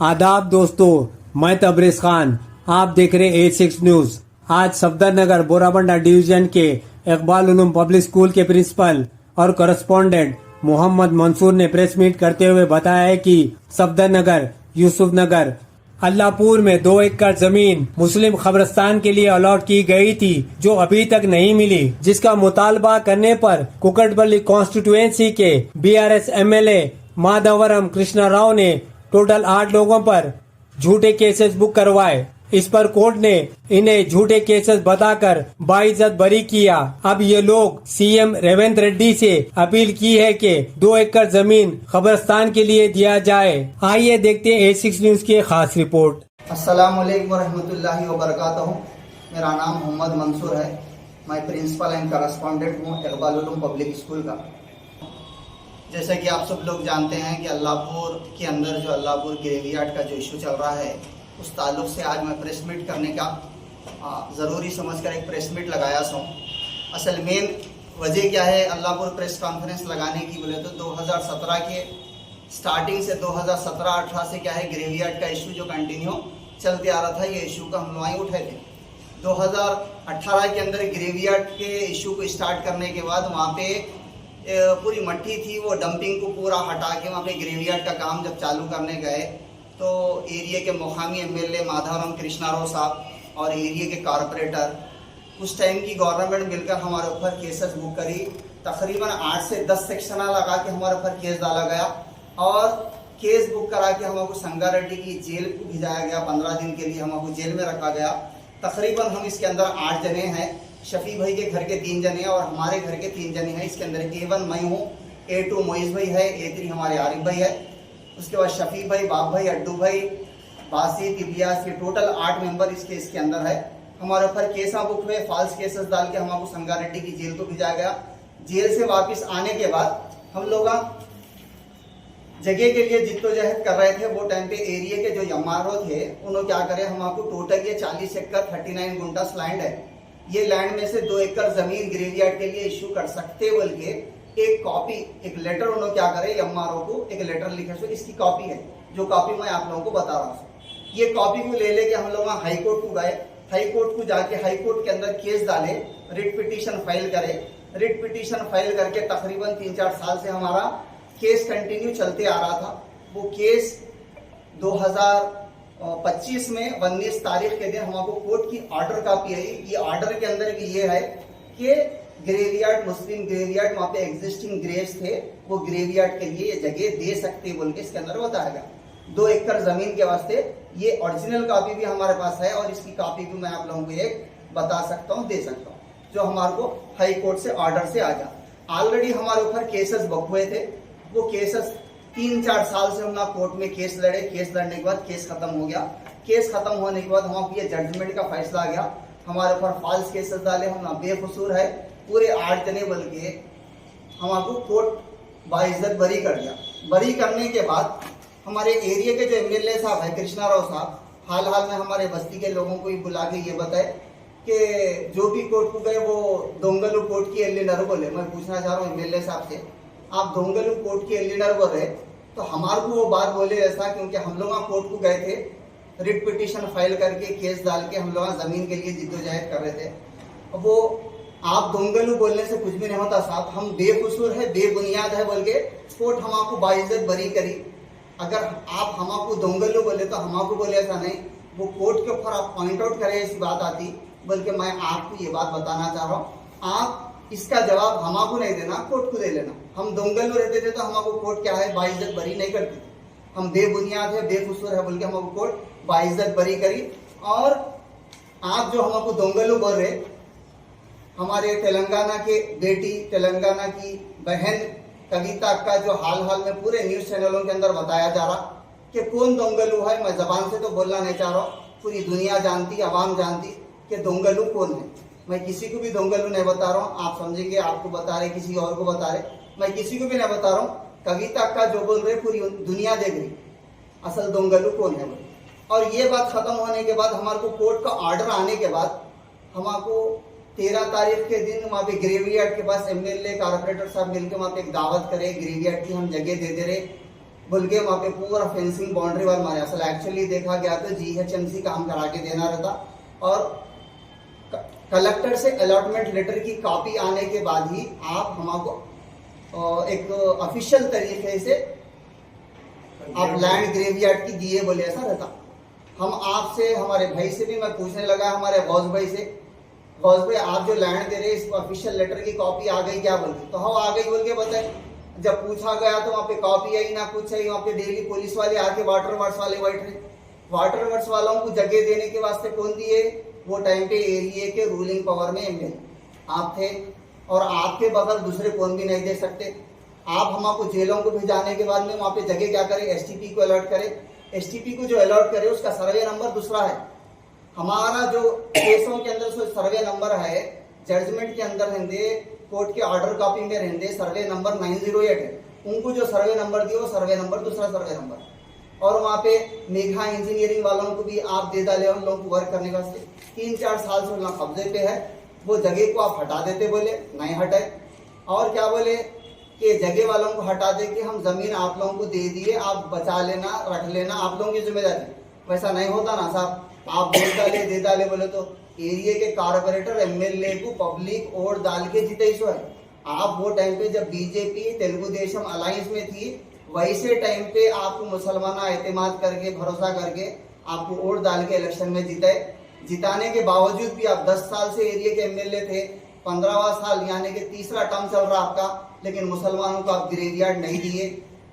आदाब दोस्तों, मैं तबरेज खान। आप देख रहे A6 न्यूज। आज सफदरनगर बोराबंडा डिवीजन के इकबाल उलूम पब्लिक स्कूल के प्रिंसिपल और करस्पॉन्डेंट मोहम्मद मंसूर ने प्रेस मीट करते हुए बताया है कि सफदरनगर, यूसुफ नगर, अल्लाहपुर में 2 एकड़ जमीन मुस्लिम कब्रिस्तान के लिए अलॉट की गई थी, जो अभी तक नहीं मिली, जिसका मुतालबा करने पर कुकटपल्ली कॉन्स्टिट्यूएंसी के BRS MLA माधवरम कृष्णा राव ने टोटल 8 लोगों पर झूठे केसेस बुक करवाए। इस पर कोर्ट ने इन्हें झूठे केसेस बताकर बाइज्जत बरी किया। अब ये लोग CM रेवंत रेड्डी से अपील की है कि 2 एकड़ जमीन कब्रिस्तान के लिए दिया जाए। आइए देखते हैं A6 न्यूज की खास रिपोर्ट। अस्सलाम वालेकुम रहमतुल्लाहि व बरकातहू। मेरा नाम मोहम्मद मंसूर है। मैं प्रिंसिपल एंड करस्पॉन्डेंट हूँ इकबाल उलूम पब्लिक स्कूल का। जैसा कि आप सब लोग जानते हैं कि अल्लाहपुर के अंदर जो अल्लाहपुर ग्रेवयार्ड का जो इशू चल रहा है, उस ताल्लुक से आज मैं प्रेस मीट करने का ज़रूरी समझकर एक प्रेस मीट लगाया हूँ। असल मेन वजह क्या है अल्लाहपुर प्रेस कॉन्फ्रेंस लगाने की, बोले तो 2017 के स्टार्टिंग से 2017-18 से क्या है ग्रेवयार्ड का इशू जो कंटिन्यू चलते आ रहा था, ये इशू का हम लोग उठाए थे। 2018 के अंदर ग्रेवयार्ड के इशू को स्टार्ट करने के बाद वहाँ पे पूरी मट्टी थी, वो डंपिंग को पूरा हटा के वहाँ पे ग्रेवयार्ड का काम जब चालू करने गए तो एरिया के मुकामी MLA माधवराम कृष्णा राव साहब और एरिया के कारपोरेटर उस टाइम की गवर्नमेंट मिलकर हमारे ऊपर केसेस बुक करी। तकरीबन 8 से 10 सेक्शन लगा के हमारे ऊपर केस डाला गया और केस बुक करा के हमको संगारेड्डी की जेल को भिजाया गया। 15 दिन के लिए हमको जेल में रखा गया। तकरीबन हम इसके अंदर 8 जने हैं। शफी भाई के घर के 3 जने हैं और हमारे घर के 3 जने हैं। इसके अंदर A1 मैं हूँ, A2 मोइज भाई है, A3 हमारे आरिफ भाई है, उसके बाद शफी भाई, बाप भाई, अड्डू भाई, बासित, इलियास, ये टोटल 8 मेंबर इसके अंदर है। हमारे ऊपर केसा बुक हुए, फॉल्स केसेस डाल के हमको संगारेड्डी की जेल को भिजाया गया। जेल से वापस आने के बाद हम लोग जगह के लिए जिद्दोजहद कर रहे थे। वो टाइम पे एरिया के जो यमारो थे उन्होंने क्या करे, हमको टोटल ये 40 एकड़ 39 गुंटास लैंड है, ये लैंड में से 2 एकड़ जमीन ग्रेवयार्ड के लिए इशू कर सकते बोल के एक कॉपी, एक लेटर उन्होंने क्या करे एमआरओ को एक लेटर लिखे। सो इसकी कॉपी है, जो कॉपी मैं आप लोगों को बता रहा हूँ। ये कॉपी को ले लेके हम लोग हाई कोर्ट को गए। हाई कोर्ट को जाके हाई कोर्ट के अंदर केस डाले, रिट पिटीशन फाइल करे। रिट पिटीशन फाइल करके तकरीबन 3-4 साल से हमारा केस कंटिन्यू चलते आ रहा था। वो केस 2025 में 19 तारीख के दिन हमको कोर्ट की ऑर्डर कॉपी आई। ये ऑर्डर के अंदर भी ये है कि ग्रेवयार्ड, मुस्लिम ग्रेवयार्ड, वहाँ पे एग्जिस्टिंग ग्रेव्स थे, वो ग्रेवयार्ड के लिए ये जगह दे सकते बोल के इसके अंदर बताया गया। 2 एकड़ जमीन के वास्ते ये ओरिजिनल कॉपी भी हमारे पास है और इसकी कॉपी भी मैं आप लोगों को एक बता सकता हूँ, दे सकता हूँ, जो हमारे को हाई कोर्ट से ऑर्डर से आ गया। ऑलरेडी हमारे ऊपर केसेस बुक हुए थे। वो केसेस 3-4 साल से हम ना कोर्ट में केस लड़े। केस लड़ने के बाद केस खत्म हो गया। केस खत्म होने के बाद हमको ये जजमेंट का फैसला आ गया। हमारे ऊपर फॉल्स केसेस डाले, हम ना बेकसूर है, पूरे 8 जने बोल के हमको कोर्ट बाइज्जत बरी कर दिया। बरी करने के बाद हमारे एरिया के जो MLA साहब है कृष्णा राव साहब, हाल में हमारे बस्ती के लोगों को ही बुला के ये बताए कि जो भी कोर्ट को गए वो दोंगलू कोर्ट की एलिनर बोले। मैं पूछना चाह रहा हूँ MLA साहब से, आप दोंगलू कोर्ट की एलिनर बोल रहे तो हमारे को वो बात बोले ऐसा, क्योंकि हम लोग कोर्ट को गए थे, रिट पिटीशन फाइल करके केस डाल के हम लोग जमीन के लिए जिद्दोजहद कर रहे थे। वो आप दोंगलू बोलने से कुछ भी नहीं होता साहब, हम बेकसूर है, बेबुनियाद है बोल के कोर्ट हमको बाइज्जत बरी करी। अगर आप हमको दोंगलू बोले तो हमको बोले ऐसा नहीं, वो कोर्ट के ऊपर आप पॉइंट आउट करें ऐसी बात आती, बल्कि मैं आपको ये बात बताना चाह रहा हूँ। आप इसका जवाब हमको नहीं देना, कोर्ट को दे लेना। हम दोंगलू रहते थे तो हमको कोर्ट क्या है बाइज्जत बरी नहीं करती थी। हम बेबुनियाद है, बेकसूर है बोल के हमको कोर्ट बाइज्जत बरी करी। और आप जो हमको दोंगलू बोल रहे, हमारे तेलंगाना के बेटी, तेलंगाना की बहन कविता का जो हाल में पूरे न्यूज चैनलों के अंदर बताया जा रहा कि कौन दोंगलू है, मैं जबान से तो बोलना नहीं चाह रहा हूँ, पूरी दुनिया जानती, आवाम जानती कि दोंगलू कौन है। मैं किसी को भी दोंगलू नहीं बता रहा हूँ, आप समझेंगे आपको बता रहे, किसी और को बता रहे, मैं किसी को भी नहीं बता रहा हूँ। कविता का जो बोल रहे पूरी दुनिया देख रही असल दोंगलू कौन है। और ये बात खत्म होने के बाद हमारे को कोर्ट का ऑर्डर आने के बाद हमको 13 तारीख के दिन वहाँ पे ग्रेवयार्ड के पास MLA कारपोरेटर साहब मिलकर वहाँ पे एक दावत करे, ग्रेवयार्ड की हम जगह दे दे रहे। बोल के वहाँ पे पूरा फेंसिंग बाउंड्री वाल मारे। असल एक्चुअली देखा गया तो GHMC काम करा के देना रहता, और कलेक्टर से अलॉटमेंट लेटर की कॉपी आने के बाद ही आप हमको एक ऑफिशियल तरीके से आप लैंड ग्रेवयार्ड की दिए बोले, ऐसा रहता। हम आपसे, हमारे भाई से भी मैं पूछने लगा, हमारे गौस भाई से, गौस भाई आप जो लैंड दे रहे इस ऑफिशियल लेटर की कॉपी आ गई क्या बोल के, तो हाँ आ गई बोल के बताए। जब पूछा गया तो वहाँ पे कॉपी आई ना कुछ आई। वहाँ पे डेली पुलिस वाले आके वाटर वर्क्स वाले बैठ रहे। वाटर वर्क्स वालों को जगह देने के वास्ते कौन दिए, वो टाइम पे एरिया के रूलिंग पावर में एमएलए आप थे, और आपके बगैर दूसरे कौन भी नहीं दे सकते। आप हमको जेलों को भिजाने के बाद में वहाँ पे जगह क्या करे, एसटीपी को अलॉट करे। एसटीपी को जो अलॉट करे उसका सर्वे नंबर दूसरा है। हमारा जो केसों के अंदर जो सर्वे नंबर है, जजमेंट के अंदर रहते, कोर्ट के ऑर्डर कॉपी में रहते सर्वे नंबर 908 है। उनको जो सर्वे नंबर दिए वो सर्वे नंबर दूसरा सर्वे नंबर। और वहाँ पे मेघा इंजीनियरिंग वालों को भी आप दे डाले उन लोगों को वर्क करने वास्ते। 3-4 साल से उनका कब्जे पे है, वो जगह को आप हटा देते, बोले नहीं हटाए। और क्या बोले कि जगह वालों को हटा दे कि हम जमीन आप लोगों को दे दिए, आप बचा लेना, रख लेना, आप लोगों की जिम्मेदारी। वैसा नहीं होता ना साहब, आप दे डाले बोले तो एरिया के कारपोरेटर एमएलए को पब्लिक वोट डाल के जीते सो है। आप वो टाइम पे जब बीजेपी तेलुगु देशम अलायंस में थी, वैसे टाइम पे आपको मुसलमान एतमाद करके, भरोसा करके आपको वोट डाल के इलेक्शन में जीते। जिताने के बावजूद भी आप 10 साल से एरिया के एमएलए थे, 15वां साल यानी कि तीसरा टर्म चल रहा आपका, लेकिन मुसलमानों को आप ग्रेवयार्ड नहीं दिए।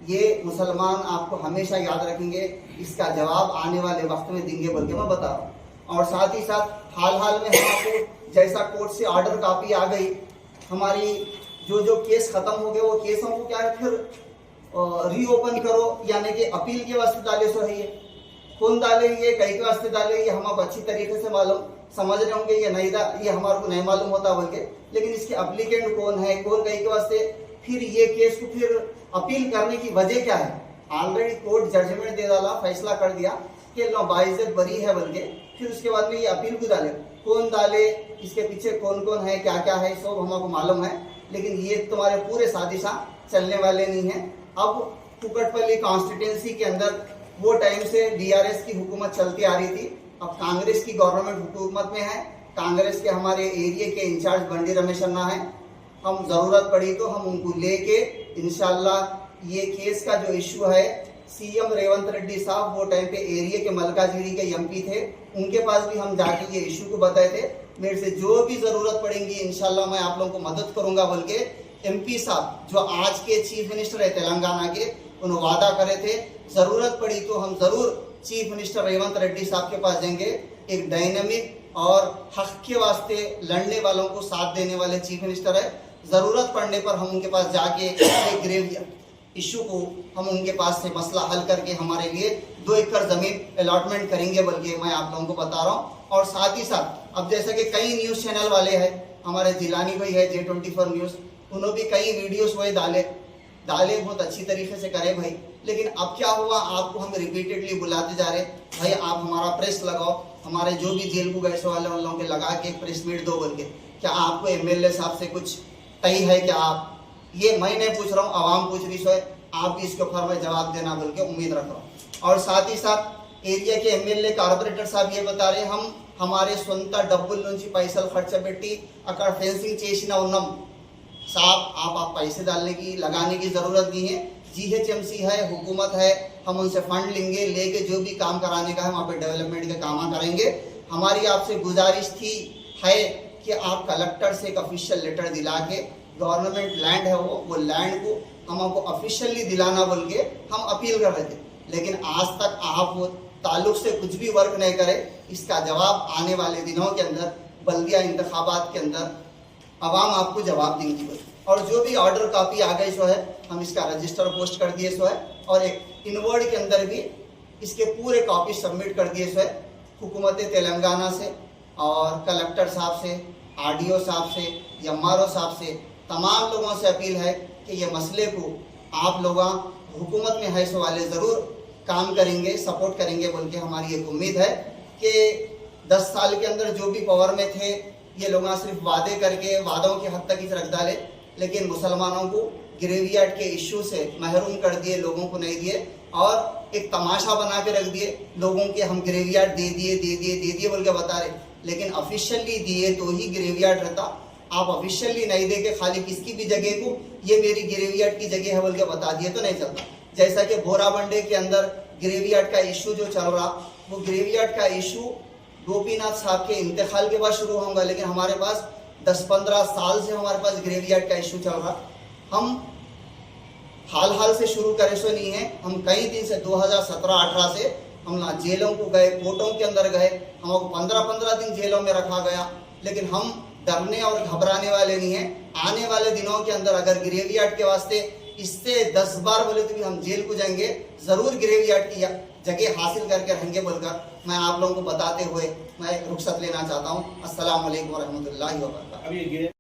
ये मुसलमान आपको हमेशा याद रखेंगे, इसका जवाब आने वाले वक्त में देंगे बोल के मैं बता रहा हूँ। और साथ ही साथ हाल में हमको जैसा कोर्ट से ऑर्डर कॉपी आ गई, हमारी जो केस खत्म हो गए, वो केसों को क्या है फिर रीओपन करो, यानी कि अपील के वास्ते डाले सो है। ये कौन डाले, ये कई के वास्ते डाले, ये हमको अच्छी तरीके से मालूम, समझ रहे होंगे। ये नहीं ये हमारे को नहीं मालूम होता बोल के, लेकिन इसके एप्लीकेंट कौन है, कौन कई के वास्ते, फिर ये केस को फिर अपील करने की वजह क्या है। ऑलरेडी कोर्ट जजमेंट दे डाला, फैसला कर दिया कि लो बाइज्जत बरी है बोल के, फिर उसके बाद में ये अपील को डाले, कौन डाले, इसके पीछे कौन कौन है, क्या क्या है, सब हमको मालूम है। लेकिन ये तुम्हारे पूरे साजिशा चलने वाले नहीं है। अब कुकटपल्ली कॉन्स्टिट्यूंसी के अंदर वो टाइम से बीआरएस की हुकूमत चलती आ रही थी, अब कांग्रेस की गवर्नमेंट हुकूमत में है। कांग्रेस के हमारे एरिया के इंचार्ज बंडी रमेश अन्ना है। हम जरूरत पड़ी तो हम उनको लेके इंशाल्लाह ये केस का जो इशू है, सीएम रेवंत रेड्डी साहब वो टाइम पे एरिया के मलकाजिगिरी के एमपी थे, उनके पास भी हम जाके ये इशू को बताए थे। मेरे से जो भी जरूरत पड़ेगी इंशाल्लाह मैं आप लोगों को मदद करूंगा बोल के एमपी साहब जो आज के चीफ मिनिस्टर है तेलंगाना के, उन्होंने वादा करे थे जरूरत पड़ी तो हम जरूर चीफ मिनिस्टर रेवंत रेड्डी साहब के पास जाएंगे। एक डायनामिक और हक के वास्ते लड़ने वालों को साथ देने वाले चीफ मिनिस्टर है। जरूरत पड़ने पर हम उनके पास जाके ग्रेव इशू को हम उनके पास से मसला हल करके हमारे लिए 2 एकड़ जमीन अलॉटमेंट करेंगे बल्कि मैं आप लोगों को बता रहा हूँ। और साथ ही साथ अब जैसे कि कई न्यूज चैनल वाले हैं, हमारे जिलानी भाई है J24 न्यूज, उन्होंने भी कई वीडियोस वही डाले बहुत अच्छी तरीके से करे भाई। लेकिन अब क्या हुआ, आपको हम रिपीटेडली बुलाते जा रहे भाई आप हमारा प्रेस लगाओ, हमारे जो भी जेल को गए वाले उन लोगों के लगा के एक प्रेस मीट दो बोल के। क्या आपको एमएलए साहब से कुछ तय है क्या? आप ये मैं नहीं पूछ रहा हूँ, आवाम पूछ रही सो है, आप भी इसके ऊपर में जवाब देना बोल के उम्मीद रख रहा हूँ। और साथ ही साथ एरिया के एमएलए कारपोरेटर साहब ये बता रहे हम हमारे సొంత డబ్బుల నుంచి పైసలు ఖర్చు పెట్టి అక్కడ फेंसिंग చేసిన ఉన్నాం साहब, आप पैसे डालने की लगाने की जरूरत नहीं है। GHMC है, हुकूमत है, हम उनसे फंड लेंगे, लेके जो भी काम कराने का है वहाँ पे डेवलपमेंट के काम करेंगे। हमारी आपसे गुजारिश थी है कि आप कलेक्टर से एक ऑफिशियल लेटर दिला के गवर्नमेंट लैंड है वो लैंड को हमको ऑफिशियली दिलाना बोल के हम अपील कर रहे थे, लेकिन आज तक आप वो ताल्लुक से कुछ भी वर्क नहीं करे। इसका जवाब आने वाले दिनों के अंदर बल्दिया इंतखाबात के अंदर अवाम आपको जवाब देंगी। और जो भी ऑर्डर कॉपी आ गई सो है हम इसका रजिस्टर पोस्ट कर दिए सो है, और एक इनवर्ड के अंदर भी इसके पूरे कॉपी सबमिट कर दिए सो है। हुकूमत तेलंगाना से और कलेक्टर साहब से, RDO साहब से, MRO साहब से, तमाम लोगों से अपील है कि ये मसले को आप लोग हुकूमत में है सो वाले ज़रूर काम करेंगे, सपोर्ट करेंगे बोल के हमारी एक उम्मीद है कि 10 साल के अंदर जो भी पावर में थे ये लोग सिर्फ वादे करके वादों की हद तक ही रख डाले। लेकिन मुसलमानों को ग्रेवयार्ड के इश्यू से महरूम कर दिए, लोगों को नहीं दिए और एक तमाशा बना के रख दिए लोगों के। हम ग्रेवयार्ड दे दिए बोल के बता रहे, लेकिन ऑफिशियली दिए तो ही ग्रेवयार्ड रहता। आप ऑफिशियली नहीं दे के खाली किसकी भी जगह को ये मेरी ग्रेवयार्ड की जगह है बोल के बता दिए तो नहीं चलता। जैसा कि बोराबंडे के अंदर ग्रेवयार्ड का इशू जो चल रहा, वो ग्रेवयार्ड का इशू गोपीनाथ साहब के इंतकाल के बाद शुरू होगा, लेकिन हमारे पास 10-15 साल से हमारे पास ग्रेवयार्ड का इशू चल रहा। हम हाल से शुरू करे सो नहीं है, हम कई दिन से 2017-18 से हम ना जेलों को गए, कोर्टों के अंदर गए, हमको 15-15 दिन जेलों में रखा गया, लेकिन हम डरने और घबराने वाले नहीं हैं। आने वाले दिनों के अंदर अगर ग्रेवयार्ड के वास्ते इससे 10 बार बोले तो भी हम जेल को जाएंगे, जरूर ग्रेवयार्ड की जगह हासिल करके रहेंगे बोलकर मैं आप लोगों को बताते हुए मैं रुखसत लेना चाहता हूँ। अस्सलाम वालेकुम व रहमतुल्लाहि व बरकातहू।